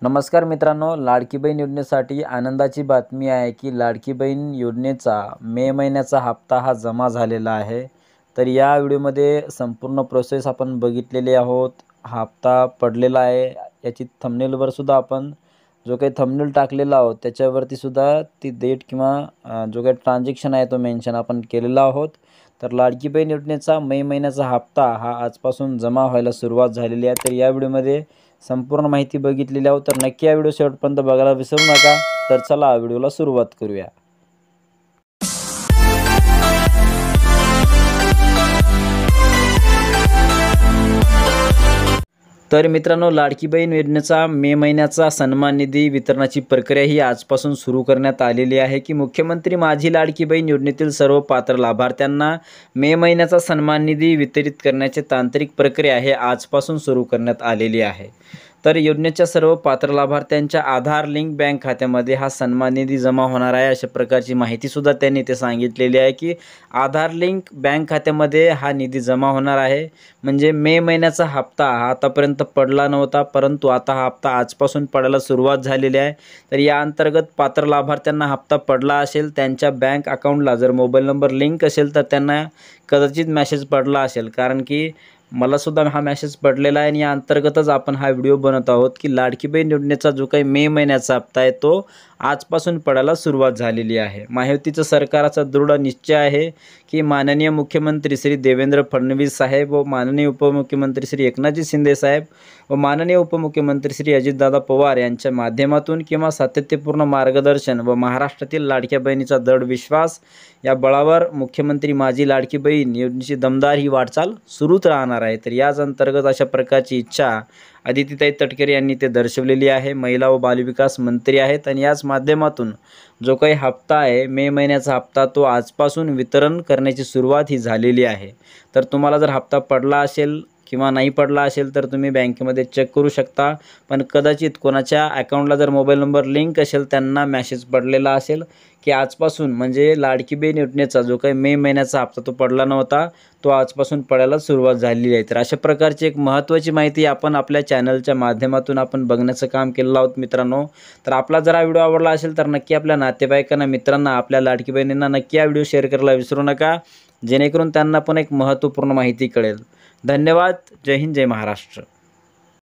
नमस्कार मित्रांनो, लाडकी बहीण योजनेसाठी आनंदाची बातमी आहे की लाडकी बहीण योजनेचा मे महिन्याचा हप्ता हा जमा झालेला आहे। तर या व्हिडिओमध्ये संपूर्ण प्रोसेस आपण बघितलेली आहोत। हा हप्ता पडलेला आहे, याची थंबनेलवर सुद्धा आपण जो काही थंबनेल टाकलेला आहोत त्याच्यावरती सुद्धा ती डेट किंवा जो काही ट्रान्झॅक्शन आहे तो मेन्शन आपण केलेला आहोत। तर लाडकी बहीण योजनेचा मे महिन्याचा हप्ता हा आजपासून जमा व्हायला सुरुवात झालेली आहे। तर या व्हिडिओमध्ये संपूर्ण माहिती बघितलेली आहोत, तर नक्की या व्हिडिओ शेवटपर्यंत बघायला विसरू नका। तर चला व्हिडिओला सुरुवात करूया। तर मित्रांनो, लाडकी बहीण योजनेचा मे महिन्याचा सन्मान निधी वितरणाची प्रक्रिया ही आजपासून सुरू करण्यात आलेली आहे की मुख्यमंत्री माझी लाडकी बहीण योजनेतील सर्व पात्र लाभार्थ्यांना मे महिन्याचा सन्मान निधी वितरित करण्याची तांत्रिक प्रक्रिया हे आजपासून सुरू करण्यात आलेली आहे। तर योजनेच्या सर्व पात्र लाभार्थ्यांच्या आधार लिंक बँक खात्यामध्ये हा सन्मान निधी जमा होणार आहे, अशा प्रकारची माहिती सुद्धा त्यांनी ते सांगितलेली आहे की आधार लिंक बँक खात्यामध्ये हा निधी जमा होणार आहे। म्हणजे मे महिन्याचा हप्ता हा आतापर्यंत पडला नव्हता, परंतु आता हा हप्ता आजपासून पडायला सुरुवात झालेली आहे। तर या अंतर्गत पात्र लाभार्थ्यांना हप्ता पडला असेल, त्यांच्या बँक अकाउंटला जर मोबाईल नंबर लिंक असेल तर त्यांना कदाचित मेसेज पडला असेल, कारण की मला सुद्धा हा मेसेज पडलेला आहे आणि या अंतर्गतच आपण हा व्हिडिओ बनवत आहोत की लाडकी बहीण योजनेचा जो काही मे महिन्याचा हप्ता आहे तो आजपासून पडायला सुरुवात झालेली आहे। महायुतीचं सरकारचा दृढ निश्चय आहे की माननीय मुख्यमंत्री श्री देवेंद्र फडणवीस साहेब व माननीय उपमुख्यमंत्री श्री एकनाथजी शिंदे साहेब व माननीय उपमुख्यमंत्री श्री अजितदादा पवार यांच्या माध्यमातून किंवा सातत्यपूर्ण मार्गदर्शन व महाराष्ट्रातील लाडक्या बहिणीचा दृढ विश्वास या बळावर मुख्यमंत्री माझी लाडकी बहीण योजनेची दमदार ही वाटचाल सुरूच राहणार आहे। तर याच अंतर्गत अशा प्रकारची इच्छा अदितीताई तटकरे यांनी ते दर्शवलेली आहे। महिला व बालविकास मंत्री आहेत आणि याच माध्यमातून जो काही हप्ता आहे मे महिन्याचा हप्ता तो आजपासून वितरण करण्याची सुरुवात ही झालेली आहे। तर तुम्हाला जर हप्ता पडला असेल किंवा नाही पडला असेल तर तुम्ही बँकेमध्ये चेक करू शकता, पण कदाचित कोणाच्या अकाउंटला जर मोबाईल नंबर लिंक असेल त्यांना मेसेज पडलेला असेल की आजपासून म्हणजे लाडकी बहीण योजनेचा जो काही मे महिन्याचा हप्ता तो पडला नव्हता तो आजपासून पडायला सुरुवात झालेली आहे। तर अशा प्रकारची एक महत्त्वाची माहिती आपण आपल्या चॅनलच्या माध्यमातून आपण बघण्याचं काम केलेलं आहोत मित्रांनो। तर आपला जर हा व्हिडिओ आवडला असेल तर नक्की आपल्या नातेवाईकांना, मित्रांना, आपल्या लाडकी बहिणींना नक्की हा व्हिडिओ शेअर करायला विसरू नका, जेणेकरून त्यांना पण एक महत्त्वपूर्ण माहिती कळेल। धन्यवाद। जय हिंद, जय महाराष्ट्र।